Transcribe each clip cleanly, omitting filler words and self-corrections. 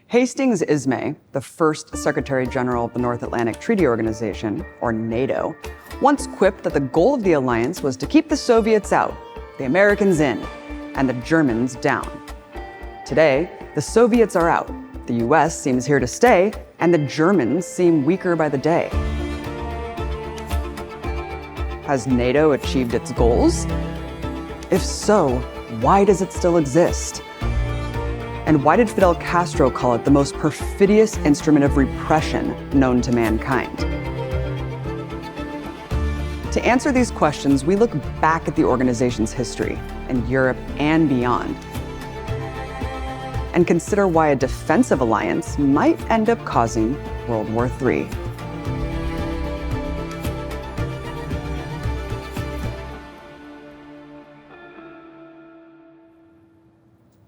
Hastings Ismay, the first Secretary General of the North Atlantic Treaty Organization, or NATO, once quipped that the goal of the alliance was to keep the Soviets out, the Americans in, and the Germans down. Today, the Soviets are out, the US seems here to stay, and the Germans seem weaker by the day. Has NATO achieved its goals? If so, why does it still exist? And why did Fidel Castro call it the most perfidious instrument of repression known to mankind? To answer these questions, we look back at the organization's history in Europe and beyond, and consider why a defensive alliance might end up causing World War III.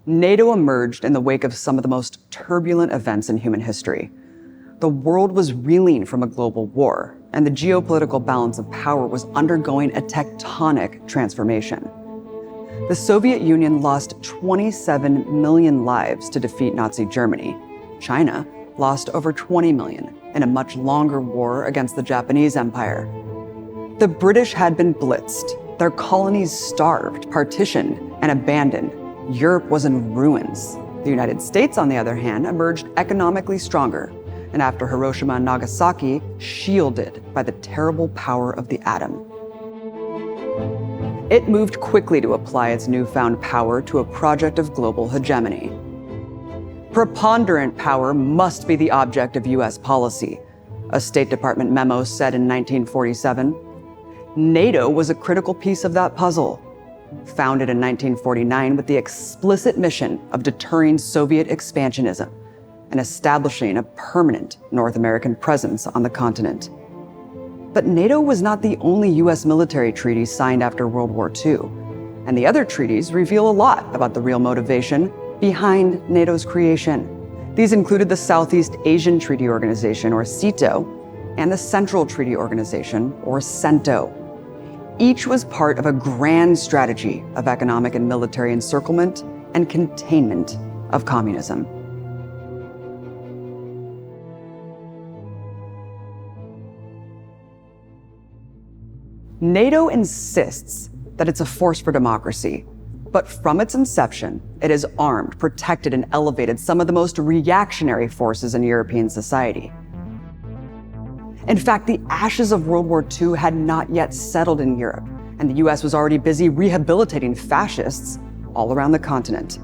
NATO emerged in the wake of some of the most turbulent events in human history. The world was reeling from a global war, and the geopolitical balance of power was undergoing a tectonic transformation. The Soviet Union lost 27 million lives to defeat Nazi Germany. China lost over 20 million in a much longer war against the Japanese Empire. The British had been blitzed, their colonies starved, partitioned, and abandoned. Europe was in ruins. The United States, on the other hand, emerged economically stronger, and after Hiroshima and Nagasaki, shielded by the terrible power of the atom. It moved quickly to apply its newfound power to a project of global hegemony. Preponderant power must be the object of US policy, a State Department memo said in 1947. NATO was a critical piece of that puzzle. Founded in 1949 with the explicit mission of deterring Soviet expansionism and establishing a permanent North American presence on the continent. But NATO was not the only US military treaty signed after World War II, and the other treaties reveal a lot about the real motivation behind NATO's creation. These included the Southeast Asian Treaty Organization, or SEATO, and the Central Treaty Organization, or CENTO. Each was part of a grand strategy of economic and military encirclement and containment of communism. NATO insists that it's a force for democracy, but from its inception, it has armed, protected, and elevated some of the most reactionary forces in European society. In fact, the ashes of World War II had not yet settled in Europe, and the US was already busy rehabilitating fascists all around the continent.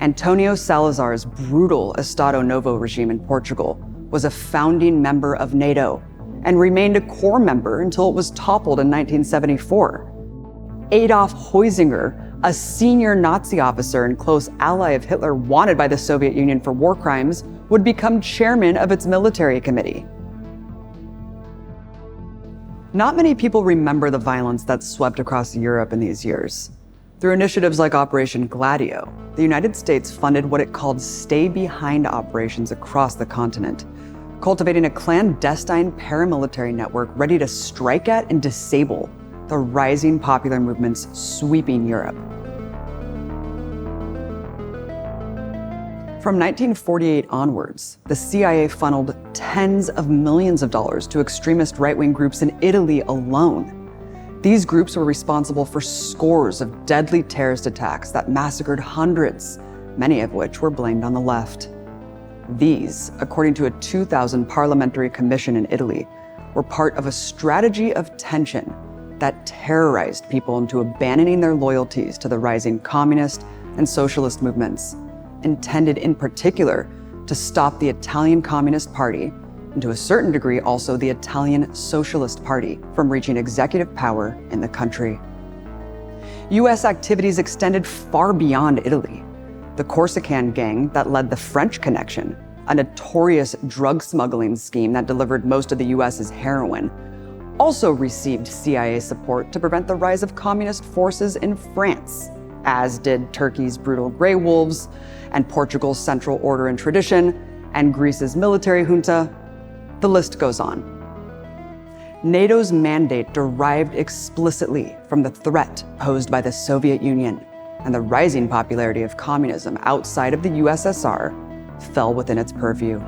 Antonio Salazar's brutal Estado Novo regime in Portugal was a founding member of NATO and remained a core member until it was toppled in 1974. Adolf Heusinger, a senior Nazi officer and close ally of Hitler wanted by the Soviet Union for war crimes, would become chairman of its military committee. Not many people remember the violence that swept across Europe in these years. Through initiatives like Operation Gladio, the United States funded what it called stay-behind operations across the continent, cultivating a clandestine paramilitary network ready to strike at and disable the rising popular movements sweeping Europe. From 1948 onwards, the CIA funneled tens of millions of dollars to extremist right-wing groups in Italy alone. These groups were responsible for scores of deadly terrorist attacks that massacred hundreds, many of which were blamed on the left. These, according to a 2000 parliamentary commission in Italy, were part of a strategy of tension that terrorized people into abandoning their loyalties to the rising communist and socialist movements, intended in particular to stop the Italian Communist Party, and to a certain degree also the Italian Socialist Party, from reaching executive power in the country. US activities extended far beyond Italy. The Corsican gang that led the French Connection, a notorious drug smuggling scheme that delivered most of the US's heroin, also received CIA support to prevent the rise of communist forces in France, as did Turkey's brutal Grey Wolves, and Portugal's Central Order and Tradition, and Greece's military junta. The list goes on. NATO's mandate derived explicitly from the threat posed by the Soviet Union and the rising popularity of communism outside of the USSR fell within its purview.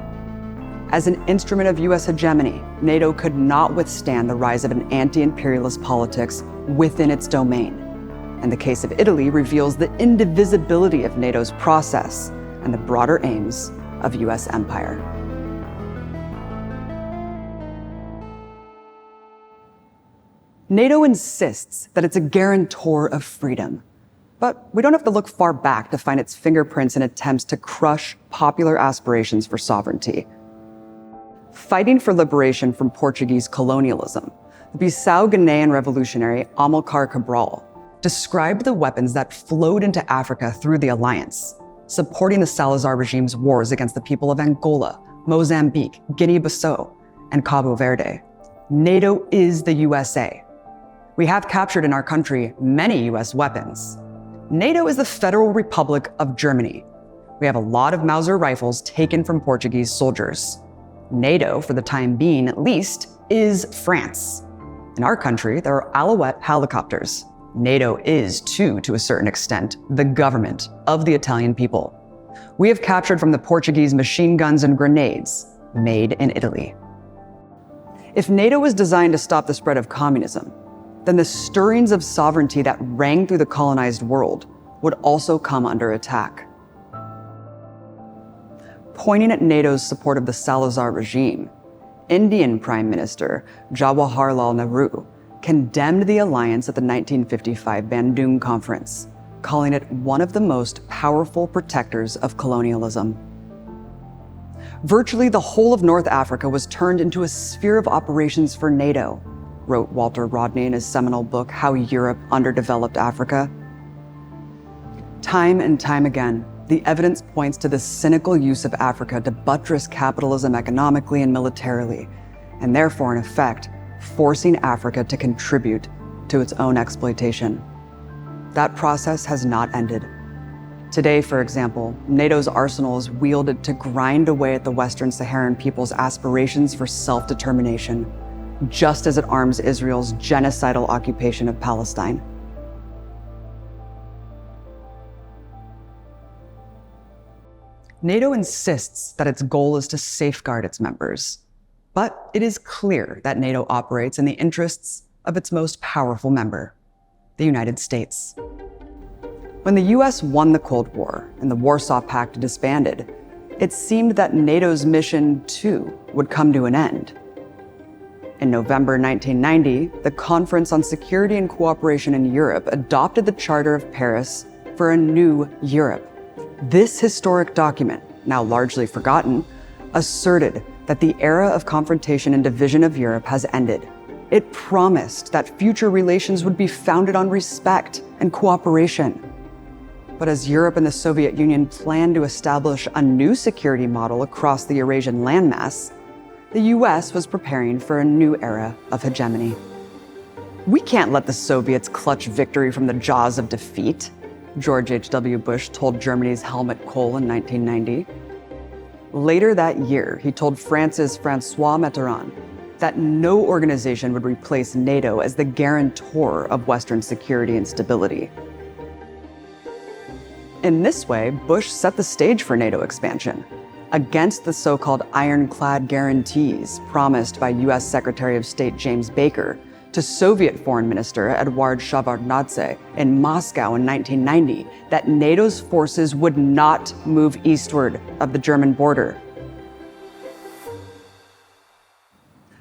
As an instrument of US hegemony, NATO could not withstand the rise of an anti-imperialist politics within its domain. And the case of Italy reveals the indivisibility of NATO's process and the broader aims of US empire. NATO insists that it's a guarantor of freedom, but we don't have to look far back to find its fingerprints in attempts to crush popular aspirations for sovereignty. Fighting for liberation from Portuguese colonialism, the Bissau-Guinean revolutionary Amilcar Cabral described the weapons that flowed into Africa through the alliance, supporting the Salazar regime's wars against the people of Angola, Mozambique, Guinea-Bissau, and Cabo Verde. NATO is the USA. We have captured in our country many US weapons. NATO is the Federal Republic of Germany. We have a lot of Mauser rifles taken from Portuguese soldiers. NATO, for the time being at least, is France. In our country, there are Alouette helicopters. NATO is, too, to a certain extent, the government of the Italian people. We have captured from the Portuguese machine guns and grenades made in Italy. If NATO was designed to stop the spread of communism, then the stirrings of sovereignty that rang through the colonized world would also come under attack. Pointing at NATO's support of the Salazar regime, Indian Prime Minister Jawaharlal Nehru condemned the alliance at the 1955 Bandung Conference, calling it one of the most powerful protectors of colonialism. Virtually the whole of North Africa was turned into a sphere of operations for NATO, wrote Walter Rodney in his seminal book, How Europe Underdeveloped Africa. Time and time again, the evidence points to the cynical use of Africa to buttress capitalism economically and militarily, and therefore, in effect, forcing Africa to contribute to its own exploitation. That process has not ended. Today, for example, NATO's arsenal is wielded to grind away at the Western Saharan people's aspirations for self-determination, just as it arms Israel's genocidal occupation of Palestine. NATO insists that its goal is to safeguard its members, but it is clear that NATO operates in the interests of its most powerful member, the United States. When the US won the Cold War and the Warsaw Pact disbanded, it seemed that NATO's mission, too, would come to an end. In November 1990, the Conference on Security and Cooperation in Europe adopted the Charter of Paris for a new Europe. This historic document, now largely forgotten, asserted that the era of confrontation and division of Europe has ended. It promised that future relations would be founded on respect and cooperation. But as Europe and the Soviet Union planned to establish a new security model across the Eurasian landmass, the US was preparing for a new era of hegemony. We can't let the Soviets clutch victory from the jaws of defeat, George H.W. Bush told Germany's Helmut Kohl in 1990. Later that year, he told France's François Mitterrand that no organization would replace NATO as the guarantor of Western security and stability. In this way, Bush set the stage for NATO expansion, against the so-called ironclad guarantees promised by US Secretary of State James Baker to Soviet Foreign Minister Eduard Shevardnadze in Moscow in 1990 that NATO's forces would not move eastward of the German border.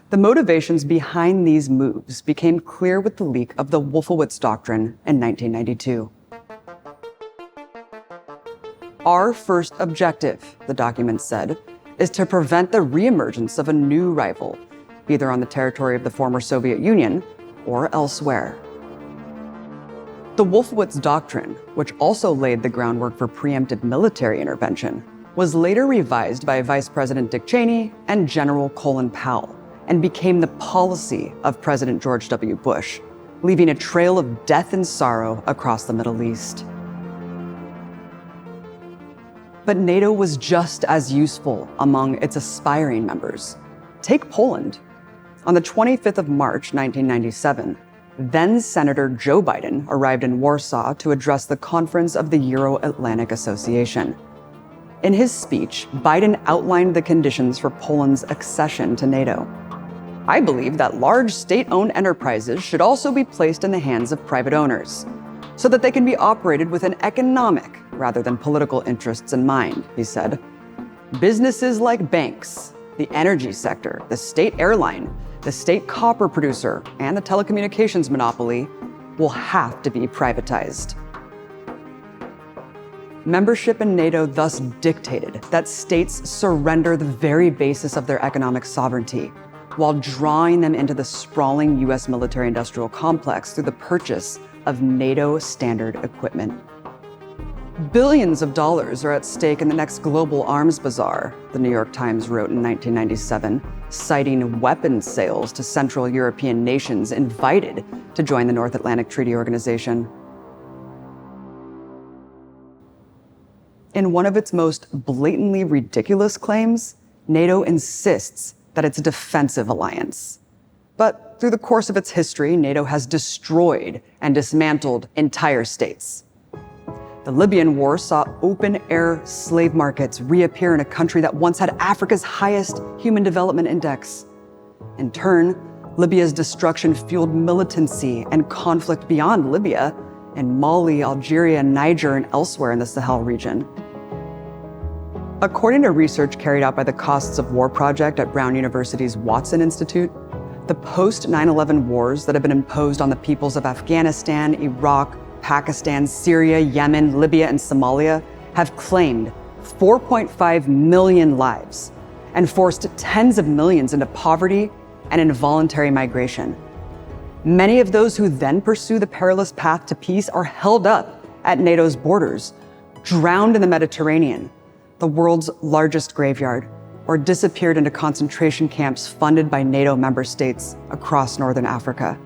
The motivations behind these moves became clear with the leak of the Wolfowitz Doctrine in 1992. Our first objective, the document said, is to prevent the reemergence of a new rival, either on the territory of the former Soviet Union or elsewhere. The Wolfowitz Doctrine, which also laid the groundwork for preemptive military intervention, was later revised by Vice President Dick Cheney and General Colin Powell, and became the policy of President George W. Bush, leaving a trail of death and sorrow across the Middle East. But NATO was just as useful among its aspiring members. Take Poland. On the 25th of March, 1997, then-Senator Joe Biden arrived in Warsaw to address the conference of the Euro-Atlantic Association. In his speech, Biden outlined the conditions for Poland's accession to NATO. I believe that large state-owned enterprises should also be placed in the hands of private owners, so that they can be operated with an economic rather than political interests in mind, he said. Businesses like banks, the energy sector, the state airline, the state copper producer, and the telecommunications monopoly will have to be privatized. Membership in NATO thus dictated that states surrender the very basis of their economic sovereignty, while drawing them into the sprawling U.S. military-industrial complex through the purchase of NATO standard equipment. Billions of dollars are at stake in the next global arms bazaar, the New York Times wrote in 1997, citing weapons sales to Central European nations invited to join the North Atlantic Treaty Organization. In one of its most blatantly ridiculous claims, NATO insists that it's a defensive alliance. But through the course of its history, NATO has destroyed and dismantled entire states. The Libyan War saw open-air slave markets reappear in a country that once had Africa's highest human development index. In turn, Libya's destruction fueled militancy and conflict beyond Libya in Mali, Algeria, Niger, and elsewhere in the Sahel region. According to research carried out by the Costs of War Project at Brown University's Watson Institute, the post-9/11 wars that have been imposed on the peoples of Afghanistan, Iraq, Pakistan, Syria, Yemen, Libya, and Somalia have claimed 4.5 million lives and forced tens of millions into poverty and involuntary migration. Many of those who then pursue the perilous path to peace are held up at NATO's borders, drowned in the Mediterranean, the world's largest graveyard, or disappeared into concentration camps funded by NATO member states across northern Africa.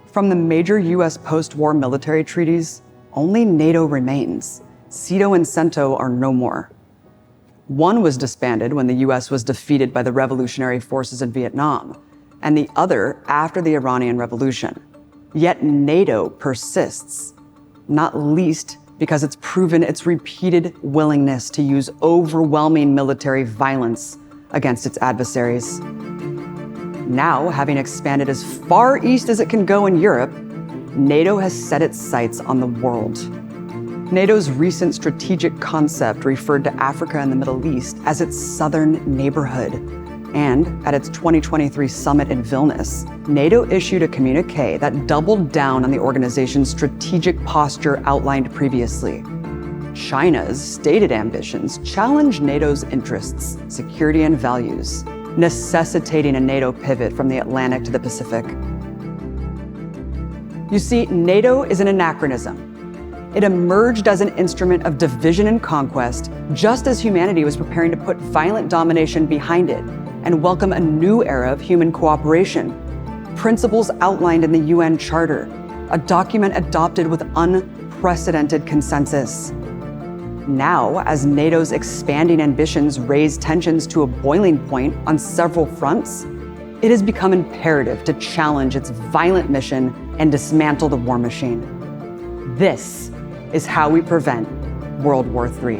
From the major U.S. post-war military treaties, only NATO remains. SEATO and CENTO are no more. One was disbanded when the U.S. was defeated by the revolutionary forces in Vietnam, and the other after the Iranian Revolution. Yet NATO persists, not least because it's proven its repeated willingness to use overwhelming military violence against its adversaries. Now, having expanded as far east as it can go in Europe, NATO has set its sights on the world. NATO's recent strategic concept referred to Africa and the Middle East as its southern neighborhood. And at its 2023 summit in Vilnius, NATO issued a communique that doubled down on the organization's strategic posture outlined previously. China's stated ambitions challenge NATO's interests, security, and values, necessitating a NATO pivot from the Atlantic to the Pacific. You see, NATO is an anachronism. It emerged as an instrument of division and conquest, just as humanity was preparing to put violent domination behind it and welcome a new era of human cooperation. Principles outlined in the UN Charter, a document adopted with unprecedented consensus. Now, as NATO's expanding ambitions raise tensions to a boiling point on several fronts, it has become imperative to challenge its violent mission and dismantle the war machine. This is how we prevent World War III.